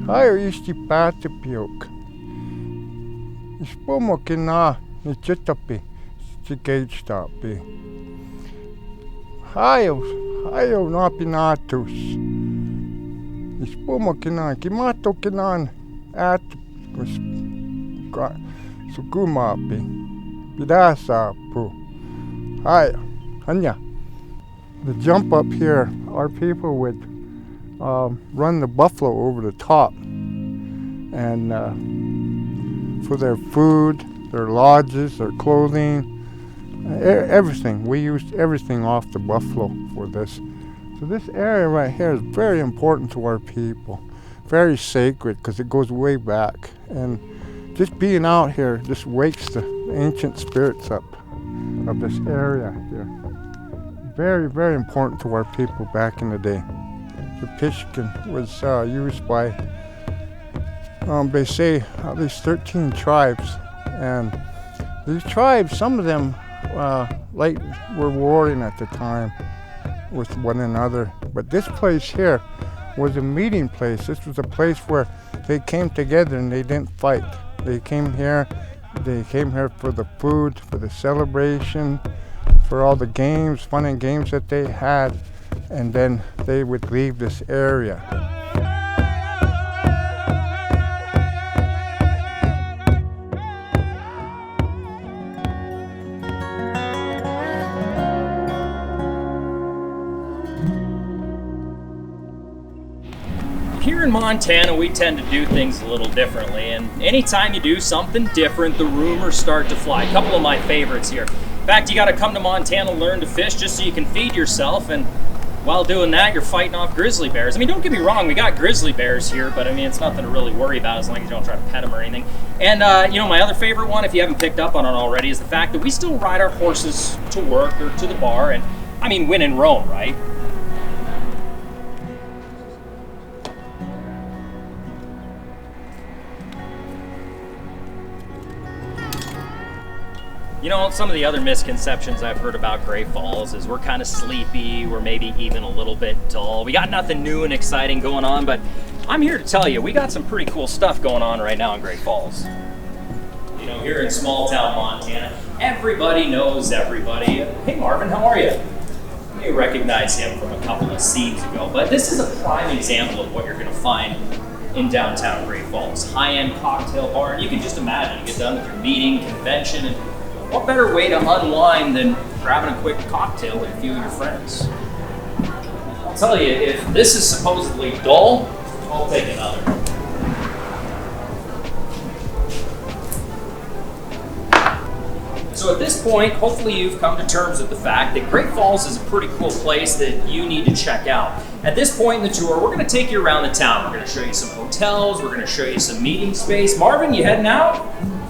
Hayo isti patipilk. Ispomo kina ni chitapi. Gauge stopi. Hayo napinatus. Ispomo kina kimato kinan at sukumapi. Bidasa pu. Hayo. Hanya. The jump up here, our people would run the buffalo over the top, and for their food, their lodges, their clothing, everything. We used everything off the buffalo for this. So this area right here is very important to our people, very sacred because it goes way back. And just being out here just wakes the ancient spirits up of this area here. Very, very important to our people back in the day. The Pishkin was used by, they say, at least 13 tribes. And these tribes, some of them were warring at the time with one another. But this place here was a meeting place. This was a place where they came together and they didn't fight. They came here for the food, for the celebration, for all the games, fun and games that they had, and then they would leave this area. Here in Montana, we tend to do things a little differently, and anytime you do something different, the rumors start to fly. A couple of my favorites here. In fact, you gotta come to Montana, learn to fish just so you can feed yourself, and while doing that, you're fighting off grizzly bears. I mean, don't get me wrong, we got grizzly bears here, but I mean, it's nothing to really worry about as long as you don't try to pet them or anything. And my other favorite one, if you haven't picked up on it already, is the fact that we still ride our horses to work or to the bar, and I mean, when in Rome, right? You know, some of the other misconceptions I've heard about Great Falls is we're kind of sleepy, we're maybe even a little bit dull. We got nothing new and exciting going on, but I'm here to tell you, we got some pretty cool stuff going on right now in Great Falls. You know, here in small town Montana, everybody knows everybody. Hey Marvin, how are you? You may recognize him from a couple of scenes ago, but this is a prime example of what you're gonna find in downtown Great Falls. High-end cocktail bar, and you can just imagine, you get done with your meeting, convention, and what better way to unwind than grabbing a quick cocktail with a few of your friends? I'll tell you, if this is supposedly dull, I'll take another. So at this point, hopefully you've come to terms with the fact that Great Falls is a pretty cool place that you need to check out. At this point in the tour, we're going to take you around the town. We're going to show you some hotels, we're going to show you some meeting space. Marvin, you heading out?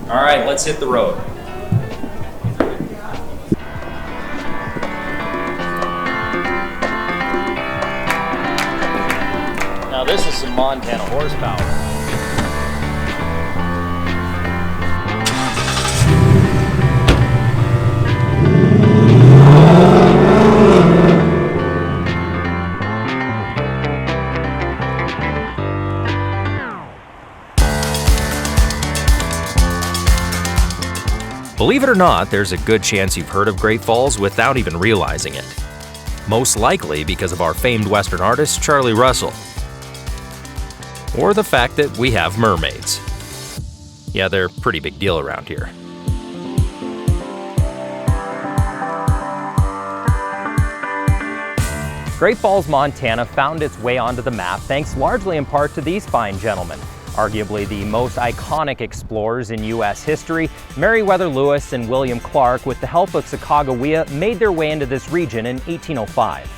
All right, let's hit the road. Now this is some Montana horsepower. Believe it or not, there's a good chance you've heard of Great Falls without even realizing it. Most likely because of our famed Western artist, Charlie Russell. Or the fact that we have mermaids. Yeah, they're a pretty big deal around here. Great Falls, Montana found its way onto the map thanks largely in part to these fine gentlemen. Arguably the most iconic explorers in U.S. history, Meriwether Lewis and William Clark, with the help of Sacagawea, made their way into this region in 1805.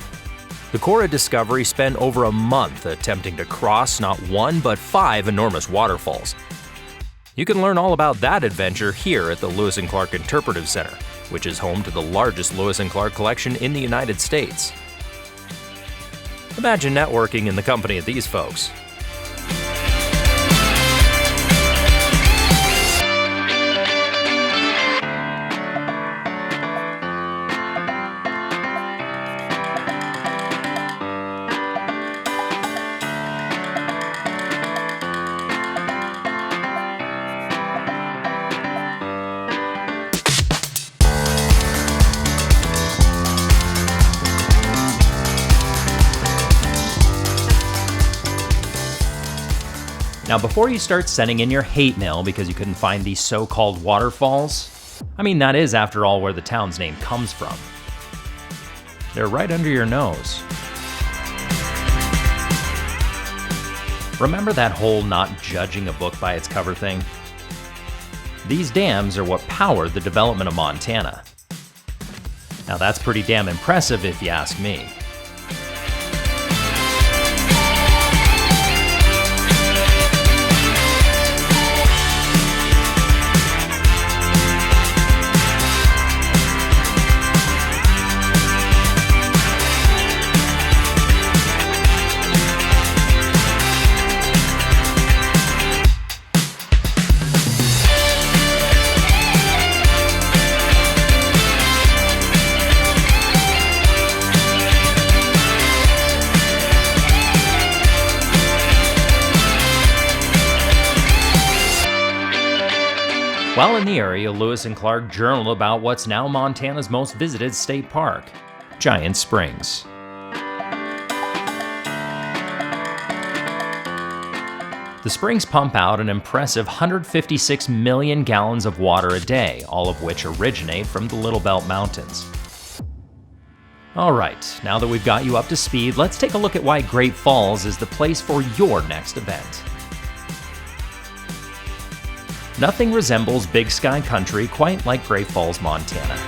The Corps of Discovery spent over a month attempting to cross not one but 5 enormous waterfalls. You can learn all about that adventure here at the Lewis and Clark Interpretive Center, which is home to the largest Lewis and Clark collection in the United States. Imagine networking in the company of these folks. Now, before you start sending in your hate mail because you couldn't find these so-called waterfalls, I mean, that is, after all, where the town's name comes from. They're right under your nose. Remember that whole not judging a book by its cover thing? These dams are what powered the development of Montana. Now that's pretty damn impressive if you ask me. While in the area, Lewis and Clark journaled about what's now Montana's most visited state park, Giant Springs. The springs pump out an impressive 156 million gallons of water a day, all of which originate from the Little Belt Mountains. Alright, now that we've got you up to speed, let's take a look at why Great Falls is the place for your next event. Nothing resembles Big Sky country quite like Great Falls, Montana.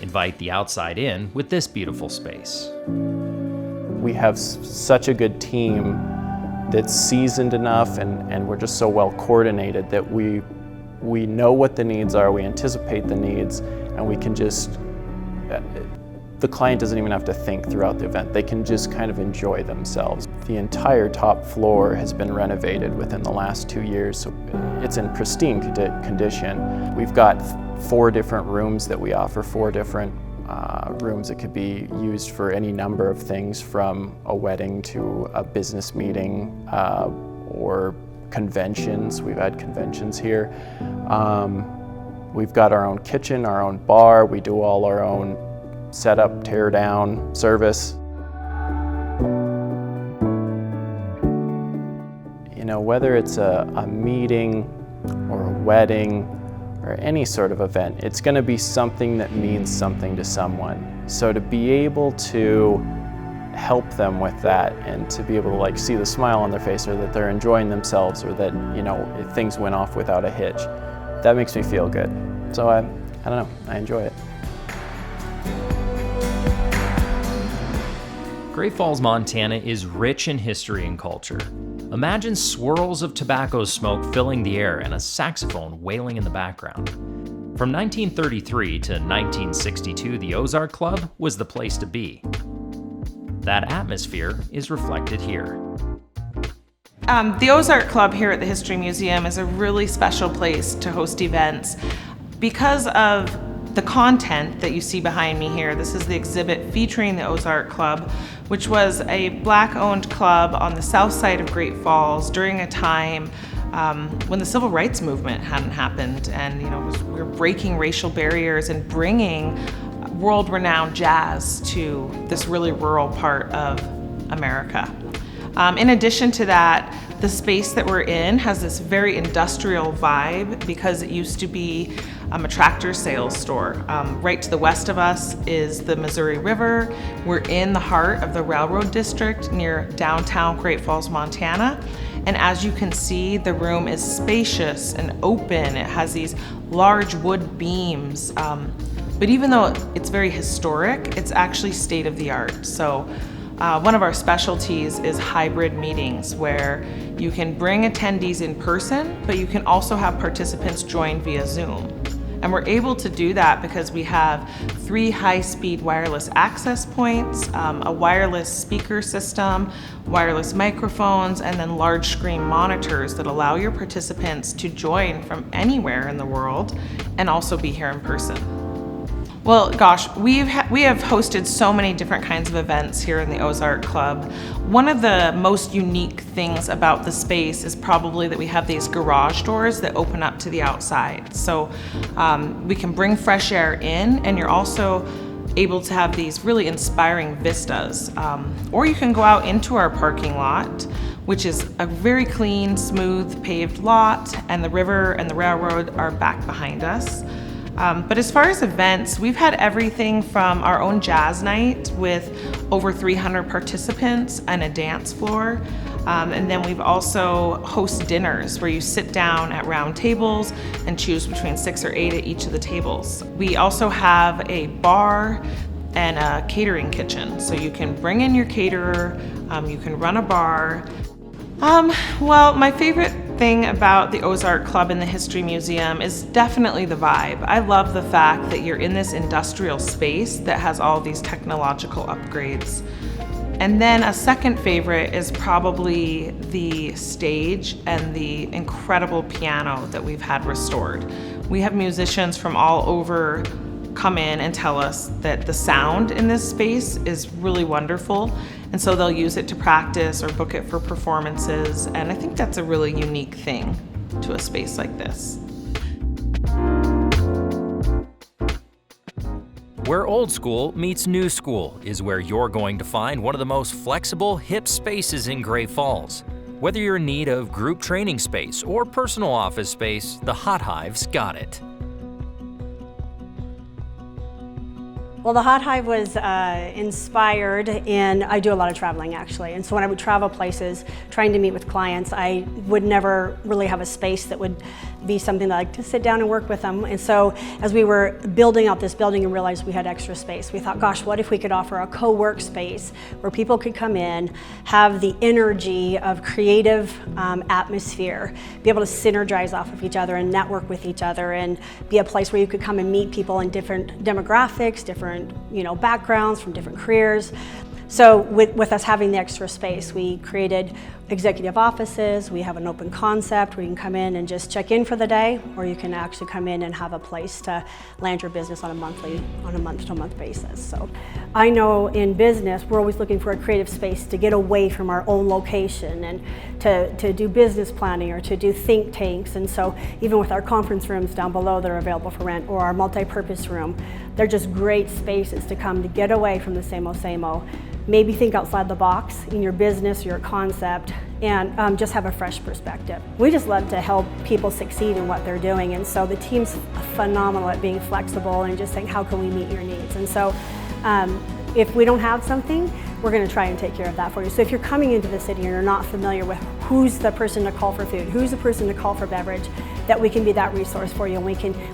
Invite the outside in with this beautiful space. We have such a good team that's seasoned enough, and we're just so well coordinated that we know what the needs are, we anticipate the needs, and we can just, the client doesn't even have to think throughout the event. They can just kind of enjoy themselves. The entire top floor has been renovated within the last 2 years, so it's in pristine condition. We've got 4 different rooms that we offer, 4 different rooms that could be used for any number of things, from a wedding to a business meeting or conventions. We've had conventions here. We've got our own kitchen, our own bar. We do all our own setup, tear down, service. You know, whether it's a meeting or a wedding or any sort of event, it's going to be something that means something to someone. So to be able to help them with that, and to be able to like see the smile on their face, or that they're enjoying themselves, or that, you know, things went off without a hitch, that makes me feel good. So I don't know, I enjoy it. Great Falls, Montana is rich in history and culture. Imagine swirls of tobacco smoke filling the air and a saxophone wailing in the background. From 1933 to 1962, the Ozark Club was the place to be. That atmosphere is reflected here. The Ozark Club here at the History Museum is a really special place to host events because of the content that you see behind me here. This is the exhibit featuring the Ozark Club, which was a Black-owned club on the south side of Great Falls during a time when the civil rights movement hadn't happened, and we were breaking racial barriers and bringing world-renowned jazz to this really rural part of America. In addition to that, the space that we're in has this very industrial vibe because it used to be a tractor sales store. Right to the west of us is the Missouri River. We're in the heart of the railroad district near downtown Great Falls, Montana. And as you can see, the room is spacious and open. It has these large wood beams. But even though it's very historic, it's actually state of the art. So one of our specialties is hybrid meetings, where you can bring attendees in person, but you can also have participants join via Zoom. And we're able to do that because we have 3 high-speed wireless access points, a wireless speaker system, wireless microphones, and then large screen monitors that allow your participants to join from anywhere in the world and also be here in person. Well, gosh, we have hosted so many different kinds of events here in the Ozark Club. One of the most unique things about the space is probably that we have these garage doors that open up to the outside. So we can bring fresh air in, and you're also able to have these really inspiring vistas. Or you can go out into our parking lot, which is a very clean, smooth, paved lot, and the river and the railroad are back behind us. But as far as events, we've had everything from our own jazz night with over 300 participants and a dance floor. And then we've also host dinners where you sit down at round tables and choose between 6 or 8 at each of the tables. We also have a bar and a catering kitchen. So you can bring in your caterer, you can run a bar. Well, my favorite thing about the Ozark Club and the History Museum is definitely the vibe. I love the fact that you're in this industrial space that has all these technological upgrades. And then a second favorite is probably the stage and the incredible piano that we've had restored. We have musicians from all over come in and tell us that the sound in this space is really wonderful, and so they'll use it to practice or book it for performances, and I think that's a really unique thing to a space like this. Where old school meets new school is where you're going to find one of the most flexible, hip spaces in Great Falls. Whether you're in need of group training space or personal office space, the Hot Hive's got it. Well, the Hot Hive was inspired in, I do a lot of traveling actually, and so when I would travel places trying to meet with clients, I would never really have a space that would be something that I like to sit down and work with them. And so as we were building out this building and realized we had extra space, we thought, gosh, what if we could offer a co-work space where people could come in, have the energy of creative atmosphere, be able to synergize off of each other and network with each other, and be a place where you could come and meet people in different demographics, different backgrounds, from different careers. So with us having the extra space, we created executive offices. We have an open concept where you can come in and just check in for the day, or you can actually come in and have a place to land your business on a month-to-month basis. So I know in business, we're always looking for a creative space to get away from our own location and to do business planning or to do think tanks. And so even with our conference rooms down below that are available for rent, or our multi-purpose room, they're just great spaces to come to get away from the same old. Maybe think outside the box in your business, your concept, and just have a fresh perspective. We just love to help people succeed in what they're doing, and so the team's phenomenal at being flexible and just saying, how can we meet your needs? And so if we don't have something, we're going to try and take care of that for you. So if you're coming into the city and you're not familiar with who's the person to call for food, who's the person to call for beverage, that we can be that resource for you, and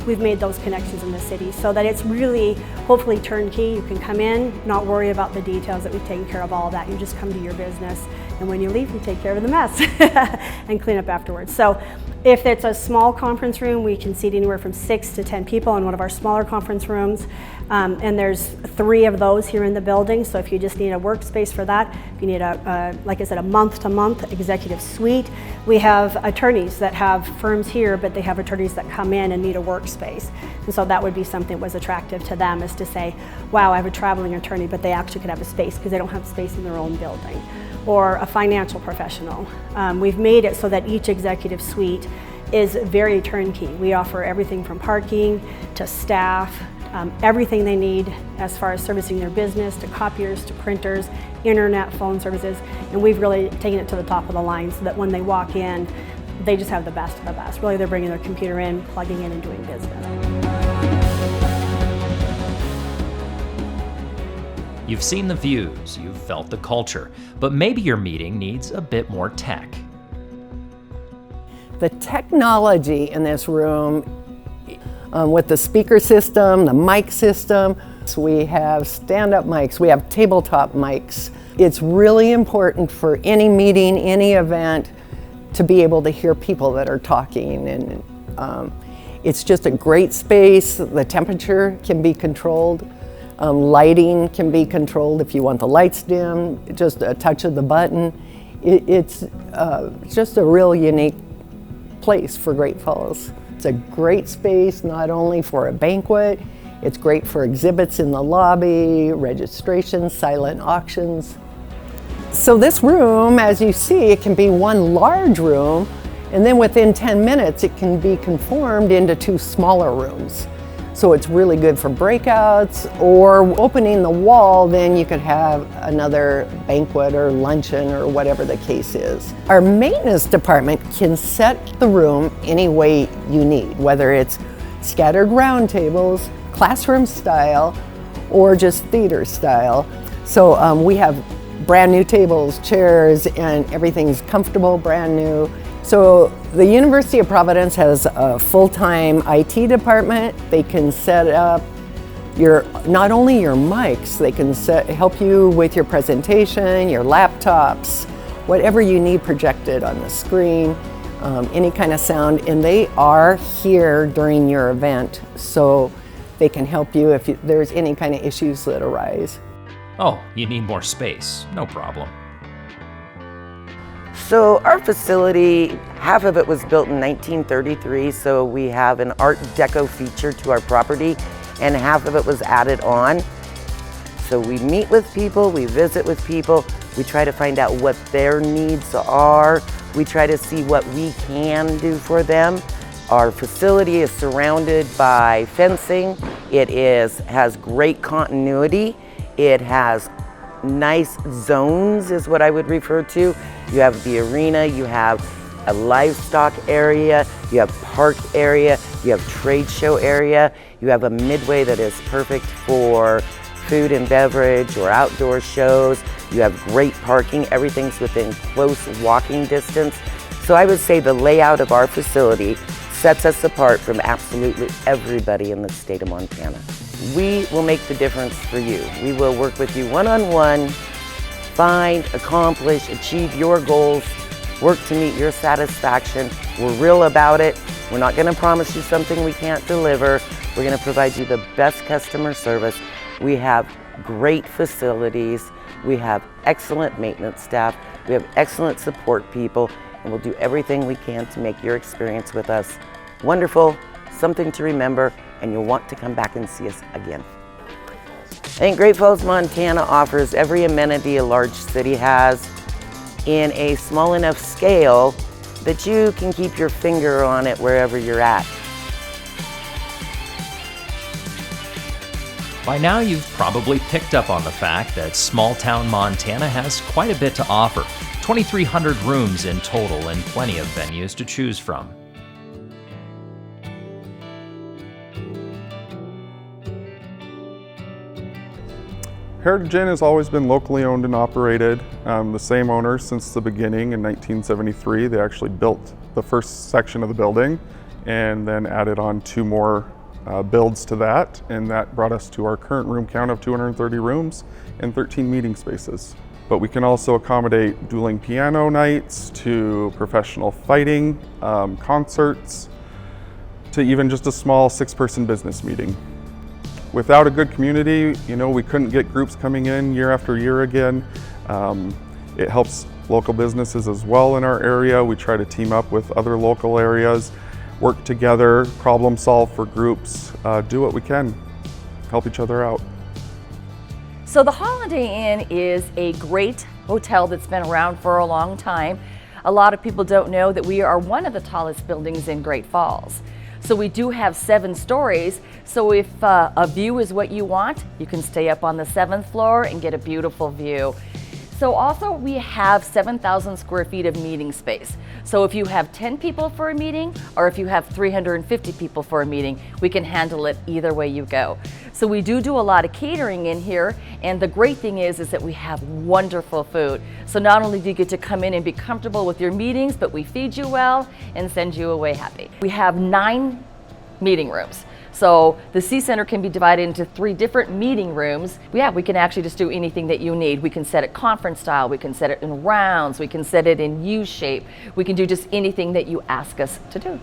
we've made those connections in the city so that it's really hopefully turnkey. You can come in, not worry about the details, that we've taken care of all of that. You just come to your business, and when you leave, we take care of the mess and clean up afterwards. So if it's a small conference room, we can seat anywhere from 6 to 10 people in one of our smaller conference rooms. And there's 3 of those here in the building. So if you just need a workspace for that, if you need like I said, a month-to-month executive suite, we have attorneys that have firms here, but they have attorneys that come in and need a workspace. And so that would be something that was attractive to them, is to say, wow, I have a traveling attorney, but they actually could have a space because they don't have space in their own building. Or a financial professional. We've made it so that each executive suite is very turnkey. We offer everything from parking to staff, everything they need as far as servicing their business, to copiers, to printers, internet, phone services, and we've really taken it to the top of the line so that when they walk in, they just have the best of the best. Really, they're bringing their computer in, plugging in, and doing business. You've seen the views, you've felt the culture, but maybe your meeting needs a bit more tech. The technology in this room, with the speaker system, the mic system, so we have stand-up mics, we have tabletop mics. It's really important for any meeting, any event, to be able to hear people that are talking, and it's just a great space. The temperature can be controlled. Lighting can be controlled if you want the lights dim, just a touch of the button. It's just a real unique place for Great Falls. It's a great space, not only for a banquet, It's great for exhibits in the lobby, registrations, silent auctions. So this room, as you see, it can be one large room, and then within 10 minutes it can be conformed into 2 smaller rooms. So it's really good for breakouts, or opening the wall, then you could have another banquet or luncheon or whatever the case is. Our maintenance department can set the room any way you need, whether it's scattered round tables, classroom style, or just theater style. So we have brand new tables, chairs, and everything's comfortable, brand new. So the University of Providence has a full-time IT department. They can set up not only your mics, they can help you with your presentation, your laptops, whatever you need projected on the screen, any kind of sound, and they are here during your event, so they can help you if there's any kind of issues that arise. Oh, you need more space. No problem. So our facility, half of it was built in 1933, so we have an Art Deco feature to our property, and half of it was added on. So we meet with people, we visit with people, we try to find out what their needs are, we try to see what we can do for them. Our facility is surrounded by fencing. It has great continuity. It has nice zones, is what I would refer to. You have the arena, you have a livestock area, you have park area, you have trade show area, you have a midway that is perfect for food and beverage or outdoor shows. You have great parking, everything's within close walking distance. So I would say the layout of our facility sets us apart from absolutely everybody in the state of Montana. We will make the difference for you. We will work with you one-on-one, find, accomplish, achieve your goals, work to meet your satisfaction. We're real about it. We're not going to promise you something we can't deliver. We're going to provide you the best customer service. We have great facilities. We have excellent maintenance staff. We have excellent support people, and we'll do everything we can to make your experience with us wonderful, something to remember, and you'll want to come back and see us again. I think Great Falls, Montana offers every amenity a large city has in a small enough scale that you can keep your finger on it wherever you're at. By now you've probably picked up on the fact that small-town Montana has quite a bit to offer. 2,300 rooms in total and plenty of venues to choose from. Heritage Inn has always been locally owned and operated. The same owners since the beginning in 1973. They actually built the first section of the building and then added on 2 more builds to that, and that brought us to our current room count of 230 rooms and 13 meeting spaces. But we can also accommodate dueling piano nights, to professional fighting, concerts, to even just a small 6-person business meeting. Without a good community, we couldn't get groups coming in year after year again. It helps local businesses as well in our area. We try to team up with other local areas, work together, problem solve for groups, do what we can, help each other out. So the Holiday Inn is a great hotel that's been around for a long time. A lot of people don't know that we are one of the tallest buildings in Great Falls. So we do have 7 stories, so if a view is what you want, you can stay up on the 7th floor and get a beautiful view. So also we have 7,000 square feet of meeting space. So if you have 10 people for a meeting, or if you have 350 people for a meeting, we can handle it either way you go. So we do a lot of catering in here, and the great thing is that we have wonderful food. So not only do you get to come in and be comfortable with your meetings, but we feed you well and send you away happy. We have 9 meeting rooms. So the C Center can be divided into 3 different meeting rooms. Yeah, we can actually just do anything that you need. We can set it conference style, we can set it in rounds, we can set it in U shape. We can do just anything that you ask us to do.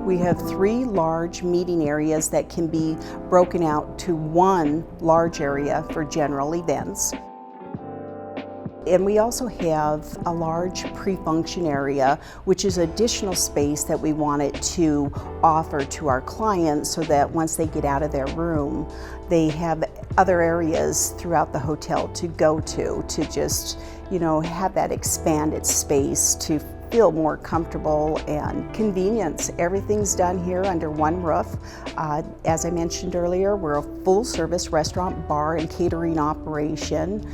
We have 3 large meeting areas that can be broken out to 1 large area for general events. And we also have a large pre-function area, which is additional space that we wanted to offer to our clients so that once they get out of their room, they have other areas throughout the hotel to go to just, have that expanded space to feel more comfortable and convenience. Everything's done here under one roof. As I mentioned earlier, we're a full-service restaurant, bar, and catering operation.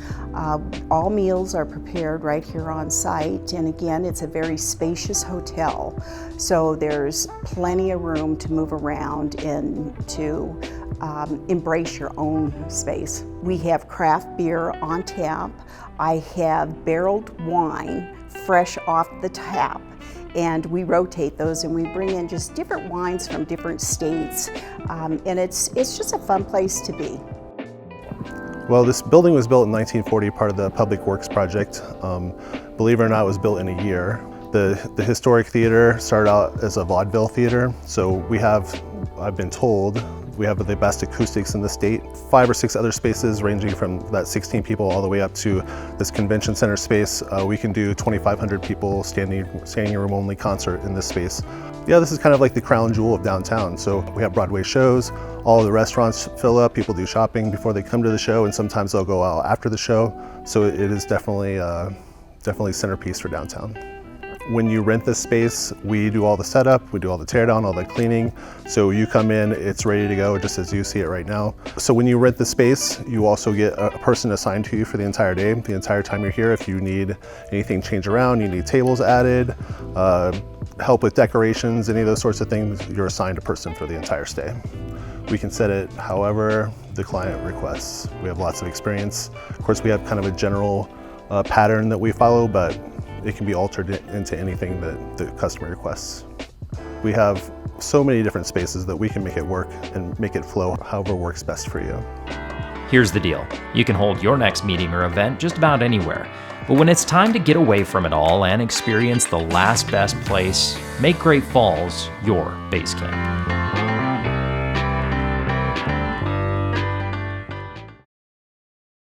All meals are prepared right here on site, and again, it's a very spacious hotel. So there's plenty of room to move around and to embrace your own space. We have craft beer on tap. I have barreled wine fresh off the tap, and we rotate those and we bring in just different wines from different states, and it's just a fun place to be. Well, this building was built in 1940, part of the Public Works project. Believe it or not, it was built in a year. The historic theater started out as a vaudeville theater, so we have, I've been told, we have the best acoustics in the state. 5 or 6 other spaces ranging from that 16 people all the way up to this convention center space. We can do 2,500 people standing room only concert in this space. Yeah, this is kind of like the crown jewel of downtown. So we have Broadway shows, all of the restaurants fill up, people do shopping before they come to the show, and sometimes they'll go out after the show. So it is definitely centerpiece for downtown. When you rent this space, we do all the setup, we do all the teardown, all the cleaning. So you come in, it's ready to go, just as you see it right now. So when you rent the space, you also get a person assigned to you for the entire day, the entire time you're here. If you need anything changed around, you need tables added, help with decorations, any of those sorts of things, you're assigned a person for the entire stay. We can set it however the client requests. We have lots of experience. Of course, we have kind of a general pattern that we follow, but it can be altered into anything that the customer requests. We have so many different spaces that we can make it work and make it flow however works best for you. Here's the deal. You can hold your next meeting or event just about anywhere. But when it's time to get away from it all and experience the last best place, make Great Falls your base camp.